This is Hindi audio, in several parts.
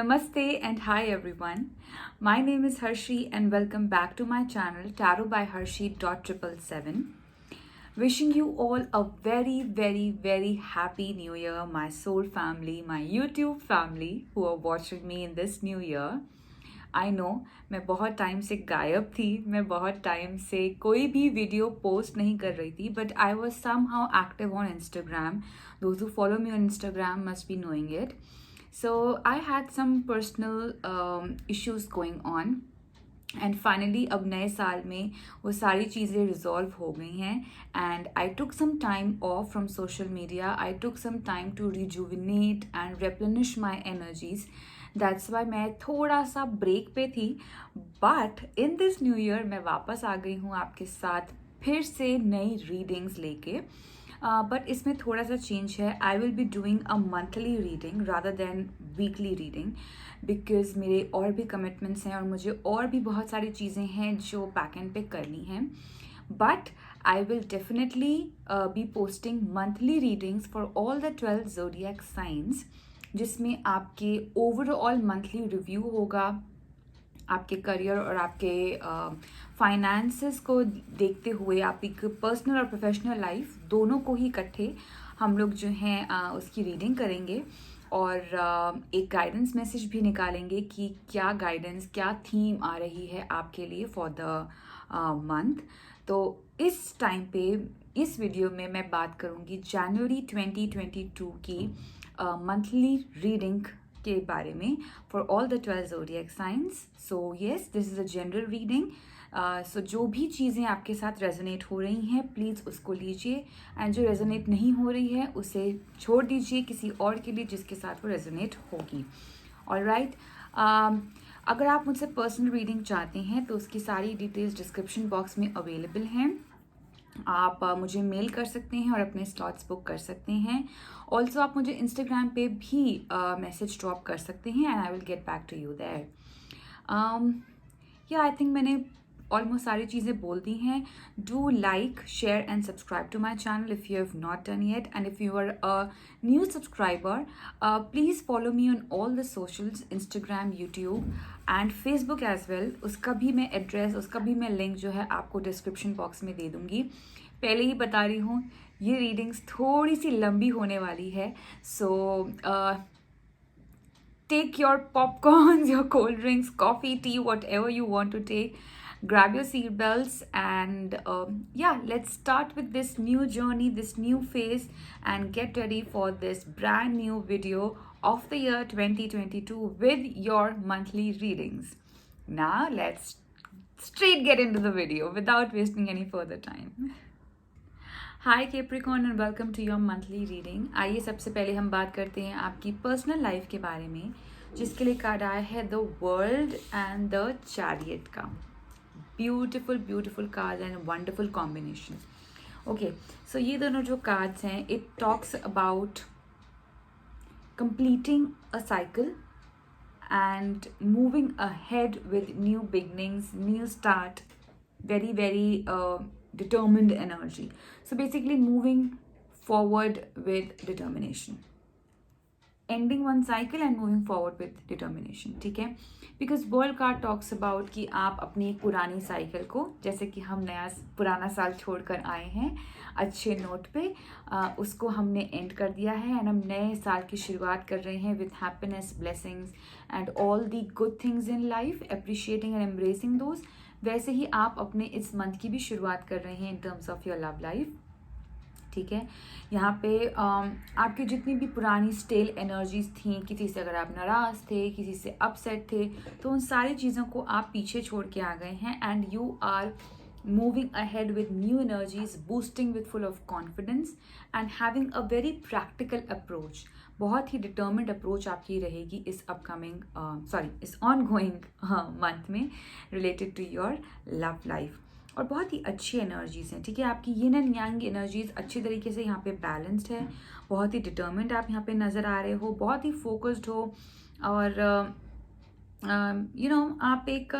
Namaste and hi everyone. My name is Harshi and welcome back to my channel Tarot by Harshi.777. Wishing you all a very happy new year, my soul family, my YouTube family who are watching me in this new year. I know मैं बहुत टाइम से गायब थी, मैं बहुत टाइम से कोई भी वीडियो पोस्ट नहीं कर रही थी, but I was somehow active on Instagram. Those who follow me on Instagram must be knowing it. So I had some personal issues going on and finally अब नए साल में वो सारी चीज़ें रिजॉल्व हो गई हैं and I took some time off from social media. I took some time to rejuvenate and replenish my energies. That's why मैं थोड़ा सा ब्रेक पे थी, but in this new year मैं वापस आ गई हूँ आपके साथ फिर से नई रीडिंग्स लेके. बट इसमें थोड़ा सा चेंज है. I will be doing a monthly reading rather than weekly reading because मेरे और भी कमिटमेंट्स हैं और मुझे और भी बहुत सारी चीज़ें हैं जो बैक एंड पे करनी हैं. But I will definitely be posting monthly readings for all the 12 zodiac science, जिसमें आपके ओवरऑल मंथली रिव्यू होगा. आपके करियर और आपके फाइनेंसेस को देखते हुए आपकी पर्सनल और प्रोफेशनल लाइफ दोनों को ही इकट्ठे हम लोग जो हैं उसकी रीडिंग करेंगे और एक गाइडेंस मैसेज भी निकालेंगे कि क्या गाइडेंस, क्या थीम आ रही है आपके लिए फॉर द मंथ. तो इस टाइम पे इस वीडियो में मैं बात करूँगी जनवरी 2022 की मंथली रीडिंग के बारे में for all the 12 zodiac signs. So yes, this is a general reading. So जो भी चीज़ें आपके साथ रेजोनेट हो रही हैं प्लीज़ उसको लीजिए, एंड जो रेजोनेट नहीं हो रही है उसे छोड़ दीजिए किसी और के लिए जिसके साथ वो रेजोनेट होगी. ऑलराइट. अगर आप मुझसे पर्सनल रीडिंग चाहते हैं तो उसकी सारी डिटेल्स डिस्क्रिप्शन बॉक्स में अवेलेबल हैं. आप मुझे मेल कर सकते हैं और अपने स्लॉट्स बुक कर सकते हैं. ऑल्सो आप मुझे इंस्टाग्राम पे भी मैसेज ड्रॉप कर सकते हैं and I will get back to you there. या आई थिंक मैंने ऑलमोस्ट सारी चीज़ें बोल दी हैं. Do like, share and subscribe to my channel if you have not done yet, and if you are a new subscriber please follow me on all the socials, Instagram, YouTube and Facebook as well. उसका भी मैं एड्रेस, उसका भी मैं लिंक जो है आपको डिस्क्रिप्शन बॉक्स में दे दूँगी. पहले ही बता रही हूँ ये रीडिंग्स थोड़ी सी लंबी होने वाली है. सो take your popcorns, your cold drinks, coffee, tea, whatever you want to take. Grab your seat belts and yeah, let's start with this new journey, this new phase, and get ready for this brand new video of the year 2022 with your monthly readings. Now let's straight get into the video without wasting any further time. Hi Capricorn and welcome to your monthly reading. आइए सबसे पहले हम बात करते हैं आपकी पर्सनल लाइफ के बारे में, जिसके लिए कार्ड आया है the world and the chariot का. Beautiful card and wonderful combination. Okay, so ये दोनों जो कार्ड्स हैं, it talks about completing a cycle and moving ahead with new beginnings, new start, very determined energy. So basically moving forward with determination, ending one cycle and moving forward with determination. ठीक है, because world card talks about कि आप अपनी एक पुरानी साइकिल को, जैसे कि हम पुराना साल छोड़कर आए हैं अच्छे नोट पे, उसको हमने एंड कर दिया है एंड हम नए साल की शुरुआत कर रहे हैं with happiness, blessings and all the good things in life, appreciating and embracing those. वैसे ही आप अपने इस मंथ की भी शुरुआत कर रहे हैं in terms of your love life. ठीक है, यहाँ पे आपकी जितनी भी पुरानी स्टेल एनर्जीज थी, किसी से अगर आप नाराज़ थे, किसी से अपसेट थे, तो उन सारी चीज़ों को आप पीछे छोड़ के आ गए हैं and you are moving ahead with new energies, boosting with full of confidence and having a very practical approach. बहुत ही determined approach आपकी रहेगी इस upcoming इस ongoing month में related to your love life. और बहुत ही अच्छी एनर्जीज हैं. ठीक है, आपकी यिन एंड यांग एनर्जीज अच्छी तरीके से यहाँ पे बैलेंस्ड है. बहुत ही डिटर्मिन्ड आप यहाँ पे नज़र आ रहे हो, बहुत ही फोकस्ड हो और आप एक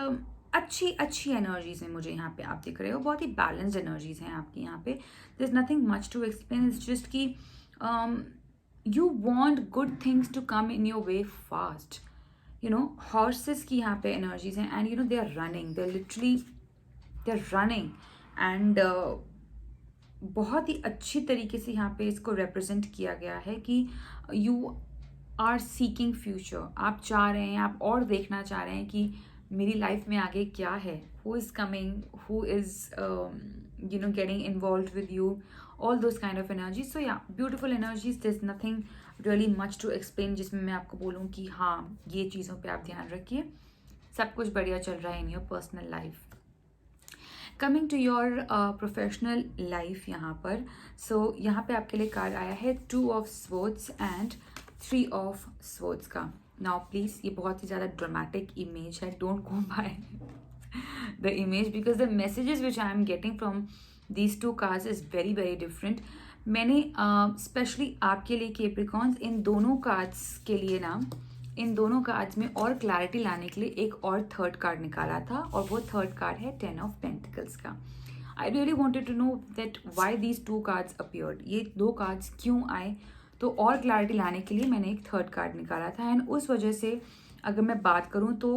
अच्छी एनर्जीज हैं मुझे यहाँ पे आप दिख रहे हो. बहुत ही बैलेंस्ड एनर्जीज हैं आपकी यहाँ पे. There is nothing much to explain. It's just कि you want good things to come in your way fast. Horses की यहाँ पे एनर्जीज हैं, and they are running, they are literally they are running, and बहुत ही अच्छी तरीके से यहाँ पे इसको रिप्रेजेंट किया गया है कि यू आर सीकिंग फ्यूचर। आप चाह रहे हैं, आप और देखना चाह रहे हैं कि मेरी लाइफ में आगे क्या है, who is coming, who is getting involve with you, all those kind of energies. So yeah beautiful energies, this nothing really much to explain जिसमें मैं आपको बोलूँ कि हाँ ये चीज़ों पे आप ध्यान रखिए, सब कुछ बढ़िया चल रहा है in your personal life. Coming to your professional life यहाँ पर, सो यहाँ पे आपके लिए कार्ड आया है 2 of swords and 3 of swords का। नाउ प्लीज, ये बहुत ही ज़्यादा ड्रामेटिक इमेज है, don't go by the image because the messages which I am getting from these 2 cards is very very different. मैंने स्पेशली आपके लिए कैप्रिकॉर्न्स इन दोनों कार्ड्स के लिए ना, इन दोनों कार्ड्स में और क्लैरिटी लाने के लिए एक और थर्ड कार्ड निकाला था, और वो थर्ड कार्ड है 10 ऑफ पेंटिकल्स का। I really wanted to know that why these 2 cards appeared, ये 2 कार्ड्स क्यों आए, तो और क्लैरिटी लाने के लिए मैंने एक थर्ड कार्ड निकाला था। एंड उस वजह से अगर मैं बात करूँ तो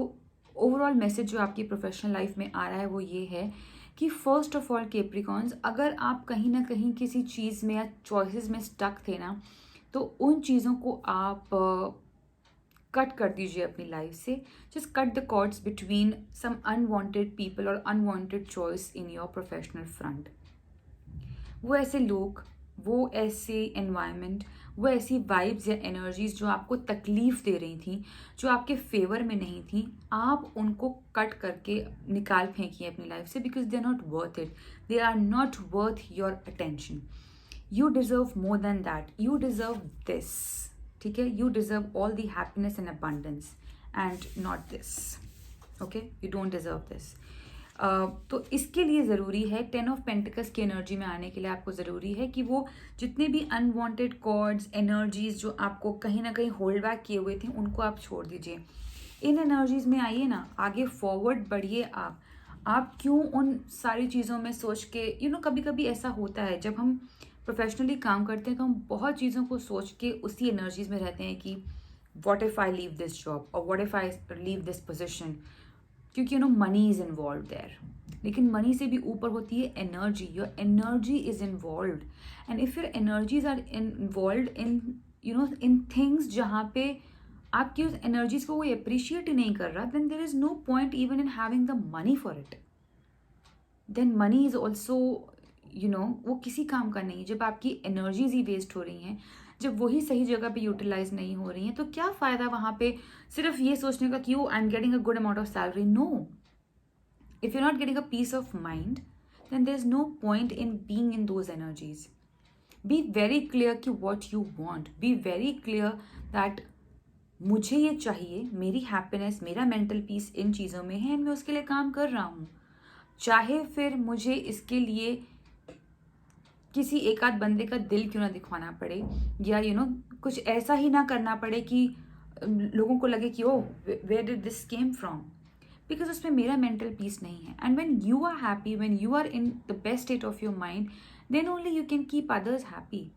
ओवरऑल मैसेज जो आपकी प्रोफेशनल लाइफ में आ रहा है वो ये है कि फर्स्ट ऑफ ऑल कैप्रिकॉर्न्स, अगर आप कहीं ना कहीं किसी चीज़ में या चॉइसेस में स्टक थे ना, तो उन चीज़ों को आप कट कर दीजिए अपनी लाइफ से। Just cut the cords between some unwanted people और unwanted choice in your professional front. वो ऐसे लोग, वो ऐसे एनवायरनमेंट, वो ऐसी वाइब्स या एनर्जीज जो आपको तकलीफ दे रही थी, जो आपके फेवर में नहीं थी, आप उनको कट करके निकाल फेंकिए अपनी लाइफ से, because they are not worth it, they are not worth your attention. You deserve more than that, you deserve this, ठीक है, you deserve all the happiness and abundance and not this, okay, you don't deserve this. तो इसके लिए ज़रूरी है 10 ऑफ पेंटिकल्स की एनर्जी में आने के लिए आपको ज़रूरी है कि वो जितने भी अनवांटेड कॉर्ड्स, एनर्जीज जो आपको कहीं ना कहीं होल्ड बैक किए हुए थे, उनको आप छोड़ दीजिए। इन एनर्जीज में आइए ना, आगे फॉरवर्ड बढ़िए। आप क्यों उन सारी चीज़ों में सोच के, कभी कभी ऐसा होता है जब हम प्रोफेशनली काम करते हैं तो हम बहुत चीज़ों को सोच के उसी एनर्जीज में रहते हैं कि what if I leave this job और what if I leave this position, क्योंकि मनी इज इन्वॉल्व देयर। लेकिन मनी से भी ऊपर होती है energy, your energy is involve, and if your energies are involve in in things जहाँ पे आपकी उस एनर्जीज को कोई अप्रिशिएट ही नहीं कर रहा, then there is no point even in having the money for it. Then money is also वो किसी काम का नहीं। जब आपकी एनर्जीज ही वेस्ट हो रही हैं, जब वही सही जगह पे यूटिलाइज नहीं हो रही हैं, तो क्या फ़ायदा वहाँ पे सिर्फ ये सोचने का कि I am getting a good amount of salary. No, if you not getting a peace of mind, then there is no point in being in those energies. Be very clear कि what you want, be very clear that मुझे ये चाहिए, मेरी हैप्पीनेस, मेरा मेंटल पीस इन चीज़ों में है, एंड मैं उसके लिए काम कर रहा हूँ। चाहे फिर मुझे इसके लिए किसी एक आध बंदे का दिल क्यों ना दिखवाना पड़े, या कुछ ऐसा ही ना करना पड़े कि लोगों को लगे कि oh where did this came from, because उसमें मेरा मेंटल पीस नहीं है। And when you are happy, when you are in the best state of your mind, then only you can keep others happy,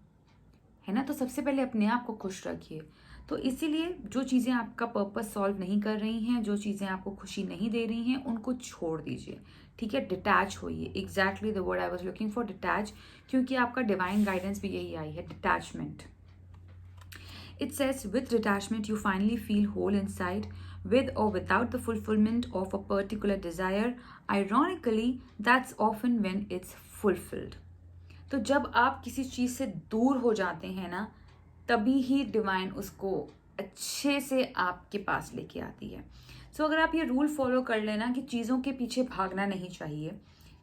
है ना। तो सबसे पहले अपने आप को खुश रखिए। तो इसीलिए जो चीज़ें आपका पर्पस सॉल्व नहीं कर रही हैं, जो चीज़ें आपको खुशी नहीं दे रही हैं, उनको छोड़ दीजिए, ठीक है। डिटैच होइए, exactly the word I was looking for, detach, क्योंकि आपका डिवाइन गाइडेंस भी यही आई है, detachment. It says with detachment you finally feel whole inside, with or without the fulfillment of a particular desire. Ironically, that's often when it's fulfilled. तो जब आप किसी चीज़ से दूर हो जाते हैं ना, तभी ही डिवाइन उसको अच्छे से आपके पास लेके आती है। सो अगर आप ये रूल फॉलो कर लेना कि चीज़ों के पीछे भागना नहीं चाहिए,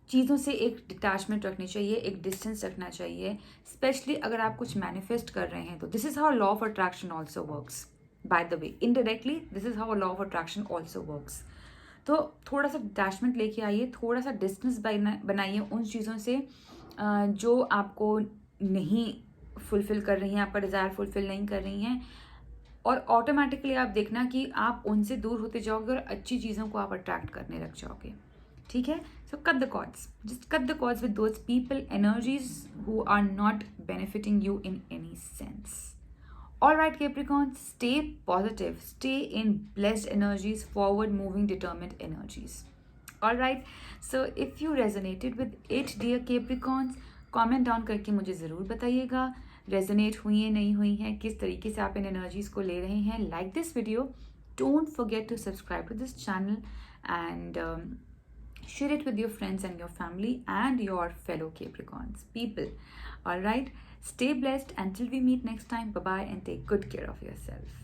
चीज़ों से एक डिटैचमेंट रखनी चाहिए, एक डिस्टेंस रखना चाहिए, स्पेशली अगर आप कुछ मैनिफेस्ट कर रहे हैं तो। This is how law of attraction also works, by the way, indirectly this is how law of attraction also works. तो थोड़ा सा डिटैचमेंट लेके आइए, थोड़ा सा डिस्टेंस बनाइए उन चीज़ों से जो आपको नहीं फुलफिल कर रही हैं, आपका डिज़ायर फुलफिल नहीं कर रही हैं, और ऑटोमेटिकली आप देखना कि आप उनसे दूर होते जाओगे और अच्छी चीज़ों को आप अट्रैक्ट करने लग जाओगे, ठीक है। So cut the cords, just cut the cords with those people, energies who are not benefiting you in any sense. All right, Capricorn, stay positive, stay in blessed energies, forward moving, determined energies. All right, so if you resonated with it, dear Capricorns, comment down करके मुझे ज़रूर बताइएगा रेजोनेट हुई है नहीं हुई है, किस तरीके से आप इन एनर्जीज को ले रहे हैं. Like this video, don't forget to subscribe to this channel and share it with your friends and your family and your fellow Capricorns people. All right, stay blessed until we meet next time. Bye bye and take good care of yourself.